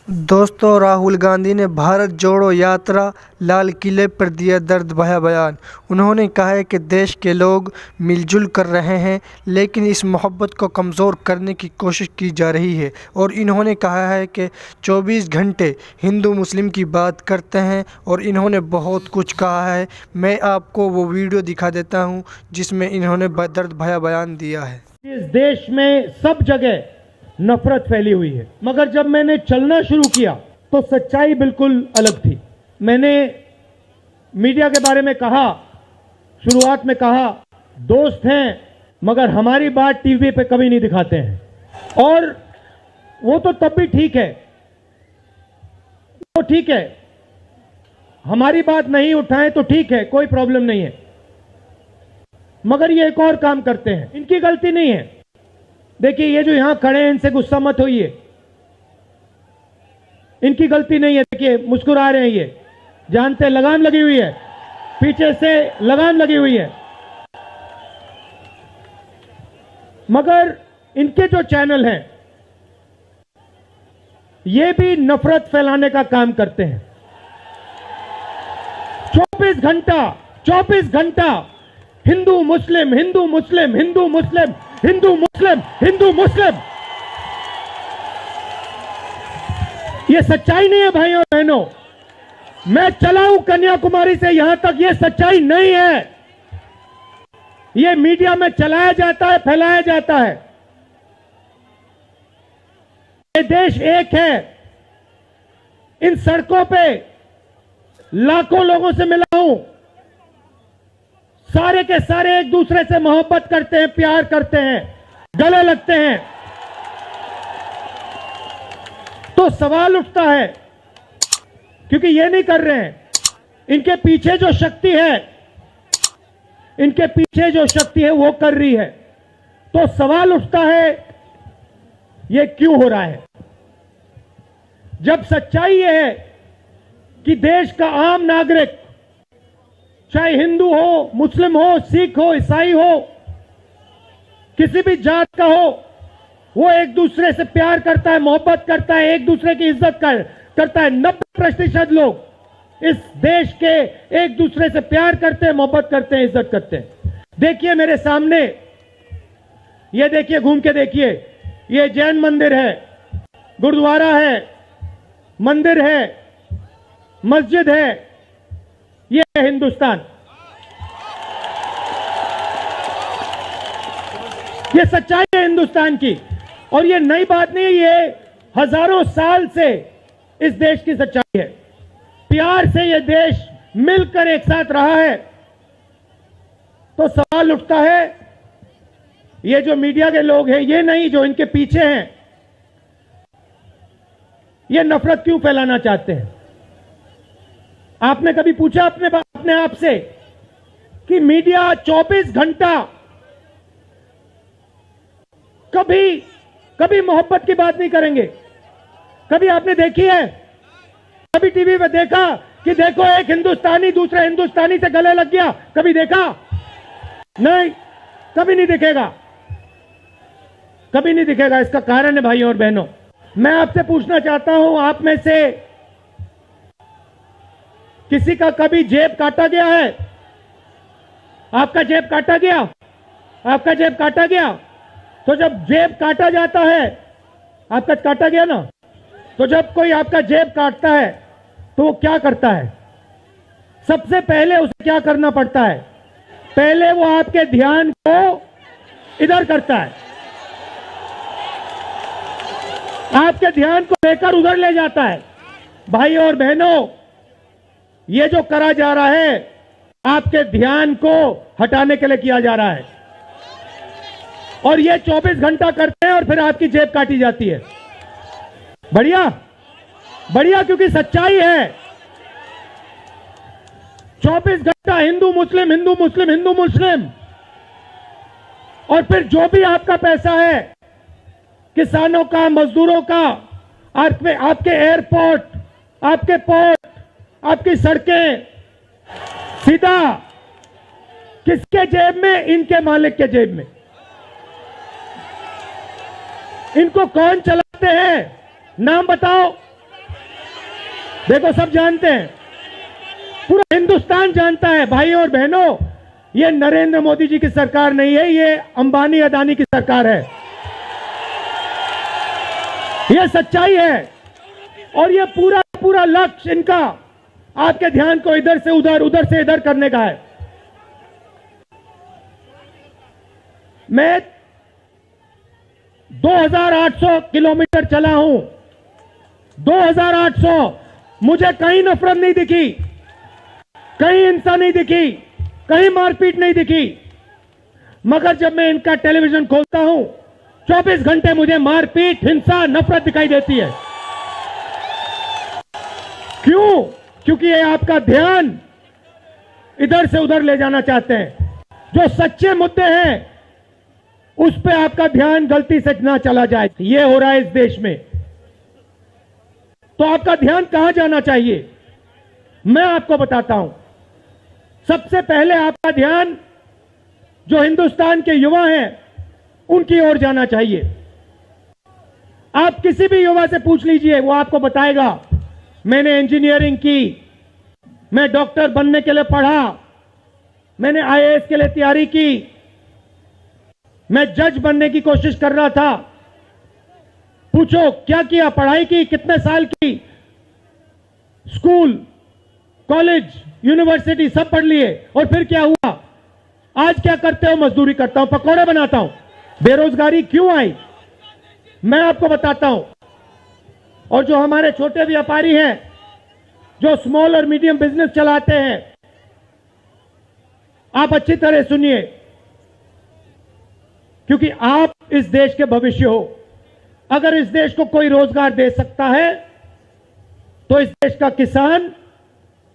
दोस्तों, राहुल गांधी ने भारत जोड़ो यात्रा लाल किले पर दिया दर्द भरा बयान। उन्होंने कहा है कि देश के लोग मिलजुल कर रहे हैं, लेकिन इस मोहब्बत को कमज़ोर करने की कोशिश की जा रही है। और इन्होंने कहा है कि 24 घंटे हिंदू मुस्लिम की बात करते हैं और इन्होंने बहुत कुछ कहा है। मैं आपको वो वीडियो दिखा देता हूँ जिसमें इन्होंने दर्द भरा बयान दिया है। इस देश में सब जगह नफरत फैली हुई है, मगर जब मैंने चलना शुरू किया तो सच्चाई बिल्कुल अलग थी। मैंने मीडिया के बारे में कहा, शुरुआत में कहा दोस्त हैं मगर हमारी बात टीवी पे कभी नहीं दिखाते हैं। और वो तो तब भी ठीक है, वो ठीक है, हमारी बात नहीं उठाएं तो ठीक है, कोई प्रॉब्लम नहीं है। मगर ये एक और काम करते हैं, इनकी गलती नहीं है। देखिए, ये जो यहां खड़े हैं इनसे गुस्सा मत होइए, इनकी गलती नहीं है। देखिए मुस्कुरा रहे हैं, ये जानते हैं लगाम लगी हुई है, पीछे से लगाम लगी हुई है। मगर इनके जो चैनल हैं ये भी नफरत फैलाने का काम करते हैं। 24 घंटा हिंदू मुस्लिम, हिंदू मुस्लिम, हिंदू मुस्लिम, हिंदू मुस्लिम, हिंदू मुस्लिम। ये सच्चाई नहीं है भाई और बहनों। मैं चला हूं कन्याकुमारी से यहां तक, ये सच्चाई नहीं है। ये मीडिया में चलाया जाता है, फैलाया जाता है। ये देश एक है। इन सड़कों पे लाखों लोगों से मिला हूं, सारे के सारे एक दूसरे से मोहब्बत करते हैं, प्यार करते हैं, गले लगते हैं। तो सवाल उठता है, क्योंकि ये नहीं कर रहे हैं, इनके पीछे जो शक्ति है, इनके पीछे जो शक्ति है वो कर रही है। तो सवाल उठता है ये क्यों हो रहा है, जब सच्चाई ये है कि देश का आम नागरिक, चाहे हिंदू हो, मुस्लिम हो, सिख हो, ईसाई हो, किसी भी जात का हो, वो एक दूसरे से प्यार करता है, मोहब्बत करता है, एक दूसरे की इज्जत करता है। 90% लोग इस देश के एक दूसरे से प्यार करते हैं, मोहब्बत करते हैं, इज्जत करते हैं। देखिए मेरे सामने, ये देखिए, घूम के देखिए, ये जैन मंदिर है, गुरुद्वारा है, मंदिर है, मस्जिद है। ये है हिंदुस्तान। ये सच्चाई है हिंदुस्तान की, और ये नई बात नहीं है, ये हजारों साल से इस देश की सच्चाई है। प्यार से ये देश मिलकर एक साथ रहा है। तो सवाल उठता है, ये जो मीडिया के लोग हैं, ये नहीं, जो इनके पीछे हैं, ये नफरत क्यों फैलाना चाहते हैं? आपने कभी पूछा अपने आप से कि मीडिया 24 घंटा कभी मोहब्बत की बात नहीं करेंगे? कभी आपने देखी है? कभी टीवी पे देखा कि देखो एक हिंदुस्तानी दूसरे हिंदुस्तानी से गले लग गया? कभी देखा? नहीं, कभी नहीं दिखेगा, कभी नहीं दिखेगा। इसका कारण है भाइयों और बहनों, मैं आपसे पूछना चाहता हूं, आप में से किसी का कभी जेब काटा गया है? आपका जेब काटा गया? आपका जेब काटा गया? तो जब जेब काटा जाता है, आपका काटा गया ना, तो जब कोई आपका जेब काटता है तो वो क्या करता है? सबसे पहले उसे क्या करना पड़ता है? पहले वो आपके ध्यान को इधर करता है, आपके ध्यान को लेकर उधर ले जाता है। भाई और बहनों, ये जो करा जा रहा है, आपके ध्यान को हटाने के लिए किया जा रहा है। और ये 24 घंटा करते हैं और फिर आपकी जेब काटी जाती है। बढ़िया, बढ़िया, क्योंकि सच्चाई है। 24 घंटा हिंदू मुस्लिम, हिंदू मुस्लिम, हिंदू मुस्लिम। और फिर जो भी आपका पैसा है, किसानों का, मजदूरों का, आपके एयरपोर्ट, आपके पोर्ट, आपकी सड़कें, सीधा किसके जेब में? इनके मालिक के जेब में। इनको कौन चलाते हैं? नाम बताओ। देखो सब जानते हैं, पूरा हिंदुस्तान जानता है भाइयों और बहनों, ये नरेंद्र मोदी जी की सरकार नहीं है, ये अंबानी अदानी की सरकार है। ये सच्चाई है और ये पूरा पूरा लक्ष्य इनका आपके ध्यान को इधर से उधर, उधर से इधर करने का है। मैं 2800 किलोमीटर चला हूं, 2800, मुझे कहीं नफरत नहीं दिखी, कहीं हिंसा नहीं दिखी, कहीं मारपीट नहीं दिखी। मगर जब मैं इनका टेलीविजन खोलता हूं, 24 घंटे मुझे मारपीट, हिंसा, नफरत दिखाई देती है। क्यों? क्योंकि ये आपका ध्यान इधर से उधर ले जाना चाहते हैं। जो सच्चे मुद्दे हैं उस पे आपका ध्यान गलती से ना चला जाए। ये हो रहा है इस देश में। तो आपका ध्यान कहां जाना चाहिए, मैं आपको बताता हूं। सबसे पहले आपका ध्यान जो हिंदुस्तान के युवा हैं उनकी ओर जाना चाहिए। आप किसी भी युवा से पूछ लीजिए, वो आपको बताएगा मैंने इंजीनियरिंग की, मैं डॉक्टर बनने के लिए पढ़ा, मैंने आईएएस के लिए तैयारी की, मैं जज बनने की कोशिश कर रहा था। पूछो क्या किया, पढ़ाई की, कितने साल की, स्कूल, कॉलेज, यूनिवर्सिटी सब पढ़ लिए, और फिर क्या हुआ? आज क्या करते हो? मजदूरी करता हूं, पकौड़े बनाता हूं। बेरोजगारी क्यों आई, मैं आपको बताता हूं। और जो हमारे छोटे व्यापारी हैं, जो स्मॉल और मीडियम बिजनेस चलाते हैं, आप अच्छी तरह सुनिए, क्योंकि आप इस देश के भविष्य हो। अगर इस देश को कोई रोजगार दे सकता है तो इस देश का किसान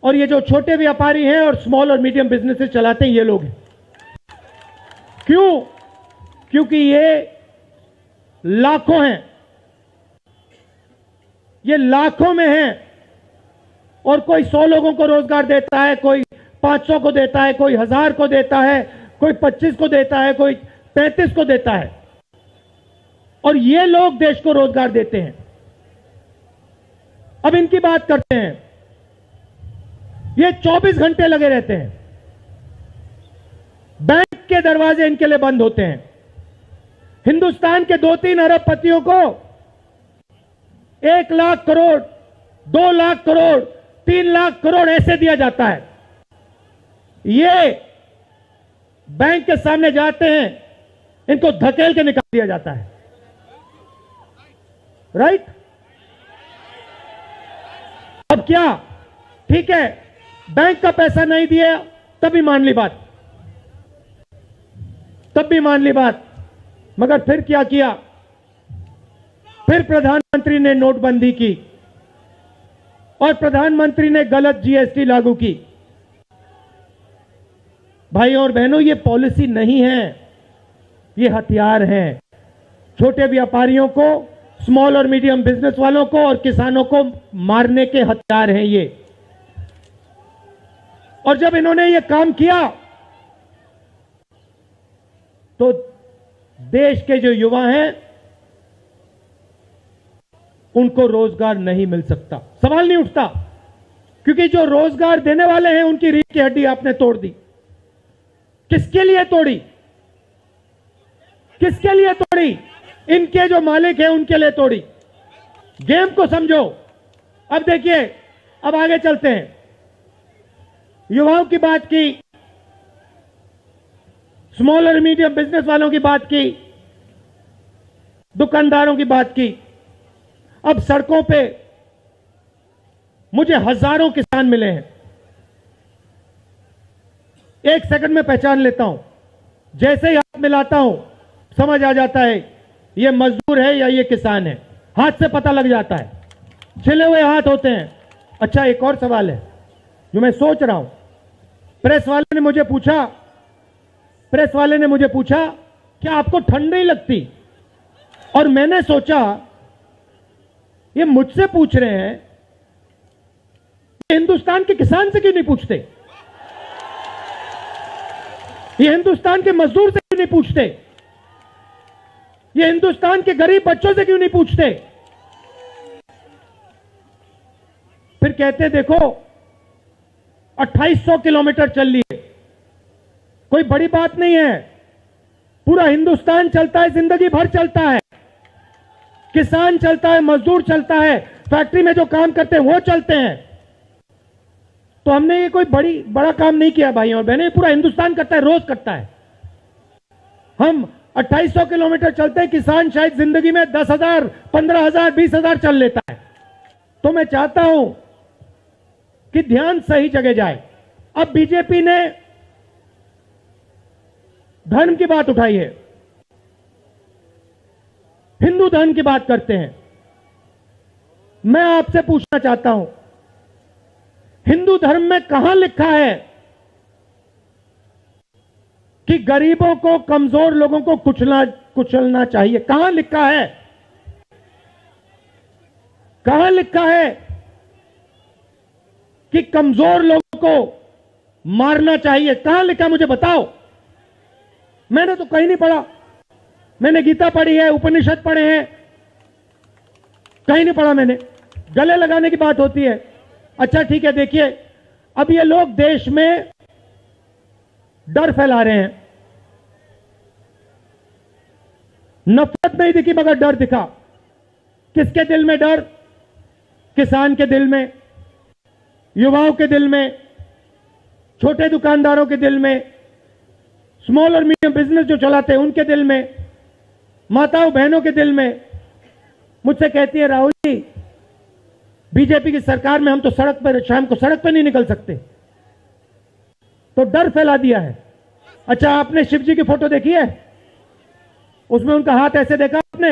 और ये जो छोटे व्यापारी हैं और स्मॉल और मीडियम बिजनेसेस चलाते हैं, ये लोग हैं। क्यों? क्योंकि ये लाखों हैं, ये लाखों में हैं। और कोई 100 लोगों को रोजगार देता है, कोई 500 को देता है, कोई 1000 को देता है, कोई 25 को देता है, कोई 35 को देता है, और ये लोग देश को रोजगार देते हैं। अब इनकी बात करते हैं। ये 24 घंटे लगे रहते हैं, बैंक के दरवाजे इनके लिए बंद होते हैं। हिंदुस्तान के 2-3 अरबपतियों को 1 लाख करोड़, 2 लाख करोड़, 3 लाख करोड़ ऐसे दिया जाता है। ये बैंक के सामने जाते हैं, इनको धकेल के निकाल दिया जाता है। राइट? अब क्या? ठीक है, बैंक का पैसा नहीं दिया तब भी मान ली बात, तब भी मान ली बात। मगर फिर क्या किया? फिर प्रधानमंत्री ने नोटबंदी की और प्रधानमंत्री ने गलत जीएसटी लागू की। भाइयों और बहनों, ये पॉलिसी नहीं है, ये हथियार हैं। छोटे व्यापारियों को, स्मॉल और मीडियम बिजनेस वालों को और किसानों को मारने के हथियार हैं ये। और जब इन्होंने ये काम किया तो देश के जो युवा हैं उनको रोजगार नहीं मिल सकता, सवाल नहीं उठता। क्योंकि जो रोजगार देने वाले हैं उनकी रीढ़ की हड्डी आपने तोड़ दी। किसके लिए तोड़ी? किसके लिए तोड़ी? इनके जो मालिक हैं उनके लिए तोड़ी। गेम को समझो। अब देखिए, अब आगे चलते हैं। युवाओं की बात की, स्मॉल और मीडियम बिजनेस वालों की बात की, दुकानदारों की बात की। अब सड़कों पे मुझे हजारों किसान मिले हैं। 1 सेकंड में पहचान लेता हूं, जैसे ही हाथ मिलाता हूं समझ आ जाता है ये मजदूर है या ये किसान है। हाथ से पता लग जाता है, छिले हुए हाथ होते हैं। अच्छा, एक और सवाल है जो मैं सोच रहा हूं। प्रेस वाले ने मुझे पूछा क्या आपको ठंड नहीं लगती? और मैंने सोचा ये मुझसे पूछ रहे हैं, ये हिंदुस्तान के किसान से क्यों नहीं पूछते? ये हिंदुस्तान के मजदूर से क्यों नहीं पूछते? ये हिंदुस्तान के गरीब बच्चों से क्यों नहीं पूछते? फिर कहते देखो 2800 किलोमीटर चल लिए, कोई बड़ी बात नहीं है। पूरा हिंदुस्तान चलता है, जिंदगी भर चलता है। किसान चलता है, मजदूर चलता है, फैक्ट्री में जो काम करते हैं वो चलते हैं। तो हमने ये कोई बड़ा काम नहीं किया भाई और बहनें, पूरा हिंदुस्तान करता है, रोज करता है। हम 2800 किलोमीटर चलते हैं, किसान शायद जिंदगी में 10,000, 15,000, 20,000 चल लेता है। तो मैं चाहता हूं कि ध्यान सही जगह जाए। अब बीजेपी ने धर्म की बात उठाई है, हिंदू धर्म की बात करते हैं। मैं आपसे पूछना चाहता हूं, हिंदू धर्म में कहां लिखा है कि गरीबों को, कमजोर लोगों को कुचलना चाहिए? कहां लिखा है? कहां लिखा है कि कमजोर लोगों को मारना चाहिए? कहां लिखा, मुझे बताओ। मैंने तो कहीं नहीं पढ़ा। मैंने गीता पढ़ी है, उपनिषद पढ़े हैं, कहीं नहीं पढ़ा मैंने। गले लगाने की बात होती है। अच्छा ठीक है, देखिए अब ये लोग देश में डर फैला रहे हैं। नफरत नहीं दिखी मगर डर दिखा। किसके दिल में डर? किसान के दिल में, युवाओं के दिल में, छोटे दुकानदारों के दिल में, स्मॉल और मीडियम बिजनेस जो चलाते हैं उनके दिल में, माताओं बहनों के दिल में। मुझसे कहती है राहुल जी, बीजेपी की सरकार में हम तो सड़क पर, शाम को सड़क पर नहीं निकल सकते। तो डर फैला दिया है। अच्छा आपने शिव जी की फोटो देखी है? उसमें उनका हाथ ऐसे देखा आपने?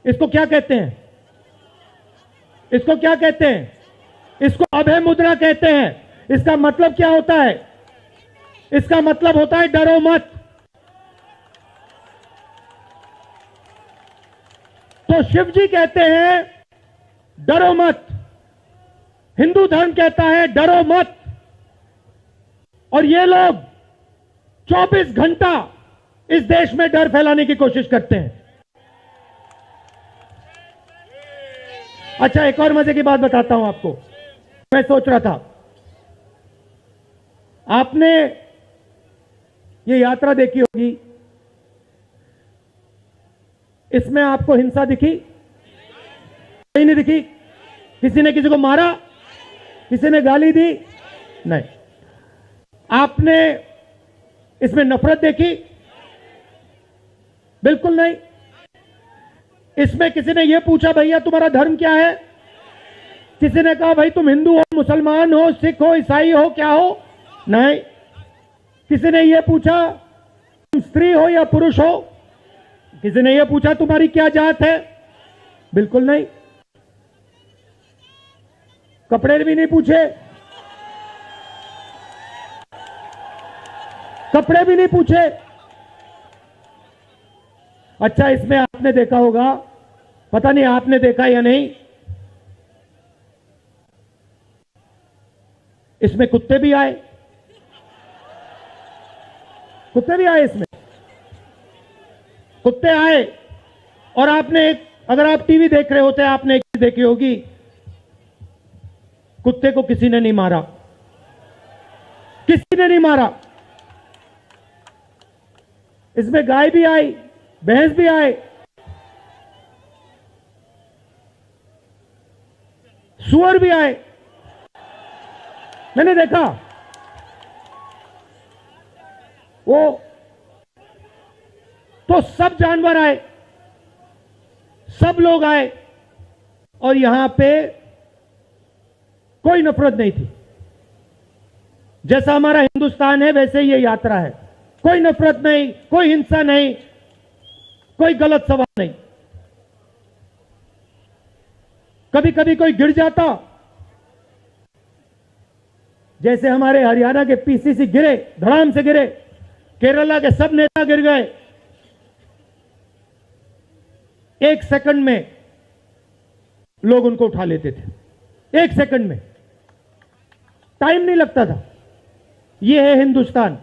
इसको क्या कहते हैं? इसको क्या कहते हैं? इसको अभय मुद्रा कहते हैं। इसका मतलब क्या होता है? इसका मतलब होता है डरो मत। तो शिव जी कहते हैं डरो मत, हिंदू धर्म कहता है डरो मत, और ये लोग 24 घंटा इस देश में डर फैलाने की कोशिश करते हैं। अच्छा एक और मजे की बात बताता हूं आपको। मैं सोच रहा था, आपने ये यात्रा देखी होगी, इसमें आपको हिंसा दिखी? कहीं नहीं दिखी? किसी ने किसी को मारा? किसी ने गाली दी? नहीं। आपने इसमें नफरत देखी? बिल्कुल नहीं। इसमें किसी ने यह पूछा भैया तुम्हारा धर्म क्या है? किसी ने कहा भाई तुम हिंदू हो, मुसलमान हो, सिख हो, ईसाई हो, क्या हो? नहीं। किसी ने यह पूछा तुम स्त्री हो या पुरुष हो? किसी ने यह पूछा तुम्हारी क्या जात है? बिल्कुल नहीं। कपड़े भी नहीं पूछे, कपड़े भी नहीं पूछे। अच्छा इसमें आपने देखा होगा, पता नहीं आपने देखा या नहीं, इसमें कुत्ते भी आए। कुत्ते भी आए इसमें, कुत्ते आए। और आपने एक, अगर आप टीवी देख रहे होते आपने एक चीज देखी होगी, कुत्ते को किसी ने नहीं मारा, किसी ने नहीं मारा। इसमें गाय भी आई, भैंस भी आए, सुअर भी आए, मैंने देखा। वो तो सब जानवर आए, सब लोग आए, और यहां पे कोई नफरत नहीं थी। जैसा हमारा हिंदुस्तान है वैसे ही ये यात्रा है। कोई नफरत नहीं, कोई हिंसा नहीं, कोई गलत सवाल नहीं। कभी कभी कोई गिर जाता, जैसे हमारे हरियाणा के पीसीसी गिरे, धड़ाम से गिरे, केरला के सब नेता गिर गए, 1 सेकंड में लोग उनको उठा लेते थे। 1 सेकंड में, टाइम नहीं लगता था। यह है हिंदुस्तान।